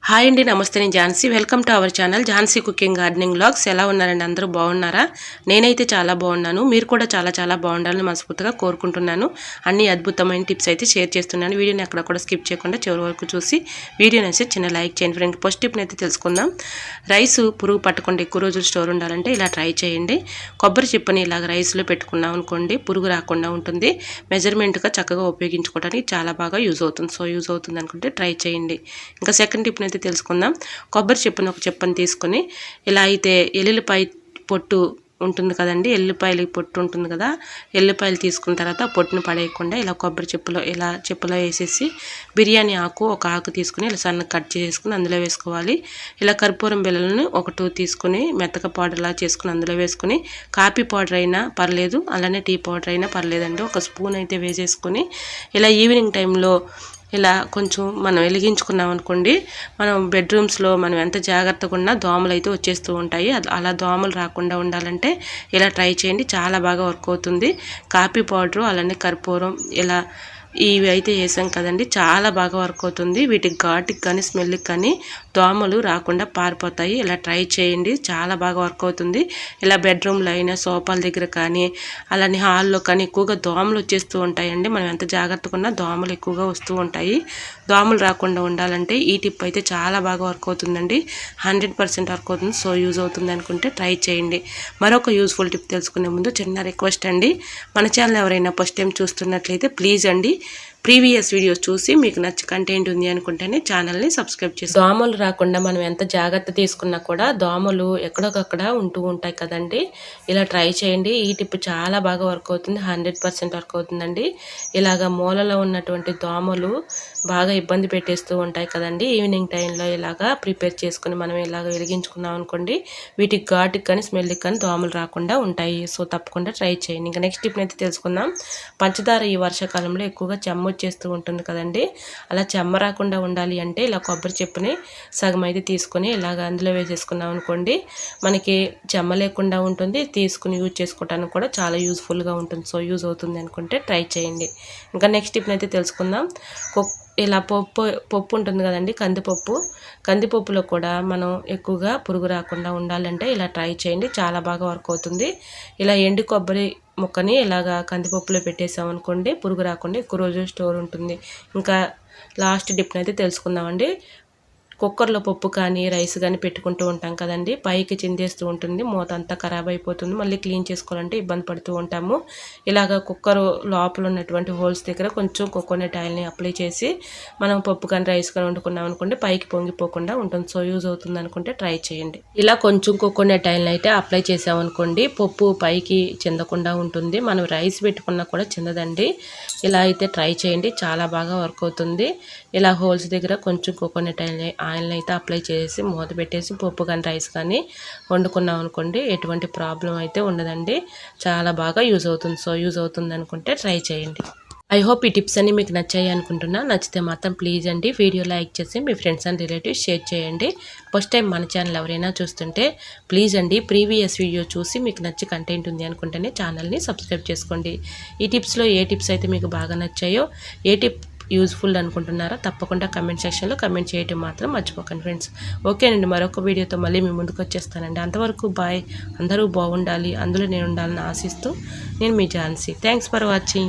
Hi అండి, నమస్తే. నేను Jhansi. Welcome to our channel Jhansi cooking gardening vlogs. ఎలా ఉన్నారండి? అందరూ బాగున్నారా? నేనైతే చాలా బాగున్నాను. మీరు కూడా చాలా బాగుండాలని మనస్ఫూర్తిగా కోరుకుంటున్నాను. అన్ని అద్భుతమైన టిప్స్ అయితే షేర్ చేస్తున్నాను. వీడియోని ఎక్కడ కూడా స్కిప్ చేయకుండా చివరి వరకు చూసి వీడియోని అయితే చిన్న లైక్ చేయండి ఫ్రెండ్. ఫస్ట్ టిప్ని అయితే తెలుసుకుందాం. రైస్ పురుగు పట్టకుండా ఎక్కువ రోజులు స్టోర్ ఉండాలంటే ఇలా ట్రై చేయండి. కొబ్బరి చిప్పని ఇలాగ రైస్లో పెట్టుకున్నాం అనుకోండి, పురుగు రాకుండా ఉంటుంది. మెజర్మెంట్గా చక్కగా ఉపయోగించుకోవడానికి చాలా బాగా యూజ్ అవుతుంది అనుకుంటే ట్రై చేయండి. ఇంకా సెకండ్ టిప్ని తెలుసుకుందాం. కొబ్బరి చెప్పును ఒక చెప్పని తీసుకొని ఇలా అయితే ఎల్లుల్లిపాయ పొట్టు ఉంటుంది కదండి, ఎల్లుల్లిపాయలు పొట్టు ఉంటుంది కదా, ఎల్లుల్లిపాయలు తీసుకున్న తర్వాత పొట్టును పడేయకుండా ఇలా కొబ్బరి చెప్పులో వేసేసి బిర్యానీ ఆకు ఒక ఆకు తీసుకుని ఇలా సన్నగా కట్ చేసుకుని అందులో వేసుకోవాలి. ఇలా కర్పూరం బిళ్ళలను ఒక 2 తీసుకుని మెత్తగా పౌడర్లా చేసుకుని అందులో వేసుకుని కాఫీ పౌడర్ అయినా పర్లేదు, అలానే టీ పౌడర్ అయినా పర్లేదండి, ఒక స్పూన్ అయితే వేసేసుకుని ఇలా ఈవినింగ్ టైంలో ఇలా కొంచెం మనం వెలిగించుకున్నాం అనుకోండి, మనం బెడ్రూమ్స్లో మనం ఎంత జాగ్రత్తగా ఉన్నా దోమలు అయితే వచ్చేస్తూ ఉంటాయి. అలా దోమలు రాకుండా ఉండాలంటే ఇలా ట్రై చేయండి, చాలా బాగా వర్క్ అవుతుంది. కాఫీ పౌడరు అలానే కర్పూరం ఇలా ఇవి అయితే వేసాం కదండి, చాలా బాగా వర్క్ అవుతుంది. వీటికి ఘాటుకి కానీ స్మెల్కి కానీ దోమలు రాకుండా పారిపోతాయి. ఇలా ట్రై చేయండి, చాలా బాగా వర్క్ అవుతుంది. ఇలా బెడ్రూమ్లో అయినా సోఫాల దగ్గర కానీ అలానే హాల్లో కానీ ఎక్కువగా దోమలు వచ్చేస్తూ ఉంటాయండి. మనం ఎంత జాగ్రత్తగా ఉన్నా దోమలు ఎక్కువగా వస్తూ ఉంటాయి. దోమలు రాకుండా ఉండాలంటే ఈ టిప్ అయితే చాలా బాగా వర్క్ అవుతుందండి, 100% వర్క్ అవుతుంది. యూజ్ అవుతుంది అనుకుంటే ట్రై చేయండి. మరొక యూజ్ఫుల్ టిప్ తెలుసుకునే ముందు చిన్న రిక్వెస్ట్ అండి, మన ఛానల్ ఎవరైనా ఫస్ట్ టైం చూస్తున్నట్లయితే ప్లీజ్ అండి ప్రీవియస్ వీడియోస్ చూసి మీకు నచ్చ కంటెంట్ ఉంది అనుకుంటేనే ఛానల్ని సబ్స్క్రైబ్ చేసి. దోమలు రాకుండా మనం ఎంత జాగ్రత్త తీసుకున్నా కూడా దోమలు ఎక్కడొకక్కడ ఉంటూ ఉంటాయి కదండి. ఇలా ట్రై చేయండి, ఈ టిప్ చాలా బాగా వర్క్ అవుతుంది, 100% వర్క్ అవుతుందండి. ఇలాగ మూలలో ఉన్నటువంటి దోమలు బాగా ఇబ్బంది పెట్టేస్తూ ఉంటాయి కదండి. ఈవినింగ్ టైంలో ఇలాగా ప్రిపేర్ చేసుకుని మనం ఇలాగ వెలిగించుకున్నాం అనుకోండి, వీటికి ఘాటుకి కానీ స్మెల్కి కానీ దోమలు రాకుండా ఉంటాయి. తప్పకుండా ట్రై చేయండి. ఇంకా నెక్స్ట్ టిప్ అయితే తెలుసుకుందాం. పంచదార ఈ వర్షాకాలంలో ఎక్కువగా చెమ్మ వచ్చేస్తూ ఉంటుంది కదండి. అలా చెమ్మ రాకుండా ఉండాలి అంటే ఇలా కొబ్బరి చెప్పుని సగం అయితే తీసుకొని ఇలాగ అందులో వేసేసుకున్నాం అనుకోండి, మనకి చెమ్మ లేకుండా ఉంటుంది. తీసుకుని యూజ్ చేసుకోవడానికి కూడా చాలా యూజ్ఫుల్గా ఉంటుంది. యూజ్ అవుతుంది అనుకుంటే ట్రై చేయండి. ఇంకా నెక్స్ట్ టిప్ని అయితే తెలుసుకుందాం. ఇలా పప్పు ఉంటుంది కదండి, కందిపప్పులో కూడా మనం ఎక్కువగా పురుగు రాకుండా ఉండాలంటే ఇలా ట్రై చేయండి, చాలా బాగా వర్క్ అవుతుంది. ఇలా ఎండు కొబ్బరి ముక్కని ఇలాగా కందిపప్పులో పెట్టేసామనుకోండి, పురుగు రాకుండా ఎక్కువ రోజులు స్టోర్ ఉంటుంది. ఇంకా లాస్ట్ టిప్ని అయితే తెలుసుకుందామండి. కుక్కర్లో పప్పు కానీ రైస్ కానీ పెట్టుకుంటూ ఉంటాం కదండి, పైకి చిందేస్తూ ఉంటుంది, మూత అంతా ఖరాబ్ అయిపోతుంది. మళ్ళీ క్లీన్ చేసుకోవాలంటే ఇబ్బంది పడుతూ ఉంటాము. ఇలాగ కుక్కర్ లోపల ఉన్నటువంటి హోల్స్ దగ్గర కొంచెం కోకోనట్ ఆయిల్ని అప్లై చేసి మనం పప్పు కానీ రైస్ కానీ వండుకున్నాం అనుకోండి, పైకి పొంగిపోకుండా ఉంటుంది. యూజ్ అవుతుంది అనుకుంటే ట్రై చేయండి. ఇలా కొంచెం కోకోనట్ ఆయిల్ని అయితే అప్లై చేసామనుకోండి, పప్పు పైకి చిందకుండా ఉంటుంది. మనం రైస్ పెట్టుకున్నా కూడా చిందదండి. ఇలా అయితే ట్రై చేయండి, చాలా బాగా వర్క్ అవుతుంది. ఇలా హోల్స్ దగ్గర కొంచెం కోకోనట్ ఆయిల్ని అయితే అప్లై చేసి మూత పెట్టేసి పప్పు కానీ రైస్ కానీ వండుకున్నాం అనుకోండి, ఎటువంటి ప్రాబ్లం అయితే ఉండదండి, చాలా బాగా యూజ్ అవుతుంది. యూజ్ అవుతుంది అనుకుంటే ట్రై చేయండి. ఐ హోప్ ఈ టిప్స్ అన్ని మీకు నచ్చాయి అనుకుంటున్నా. నచ్చితే మాత్రం ప్లీజ్ అండి వీడియో లైక్ చేసి మీ ఫ్రెండ్స్ అండ్ రిలేటివ్స్ షేర్ చేయండి. ఫస్ట్ టైం మన ఛానల్ ఎవరైనా చూస్తుంటే ప్లీజ్ అండి ప్రీవియస్ వీడియో చూసి మీకు నచ్చి కంటెంట్ ఉంది అనుకుంటేనే ఛానల్ని సబ్స్క్రైబ్ చేసుకోండి. ఈ టిప్స్లో ఏ టిప్స్ అయితే మీకు బాగా నచ్చాయో, ఏ టిప్ యూజ్ఫుల్ అనుకుంటున్నారో తప్పకుండా కమెంట్ సెక్షన్లో కమెంట్ చేయడం మాత్రం మర్చిపోకండి ఫ్రెండ్స్. ఓకేనండి, మరొక వీడియోతో మళ్ళీ మీ ముందుకు వచ్చేస్తానండి. అంతవరకు బాయ్. అందరూ బాగుండాలి, అందులో నేను ఉండాలని ఆశిస్తూ నేను మీ ఝాన్సీ. Thanks for watching.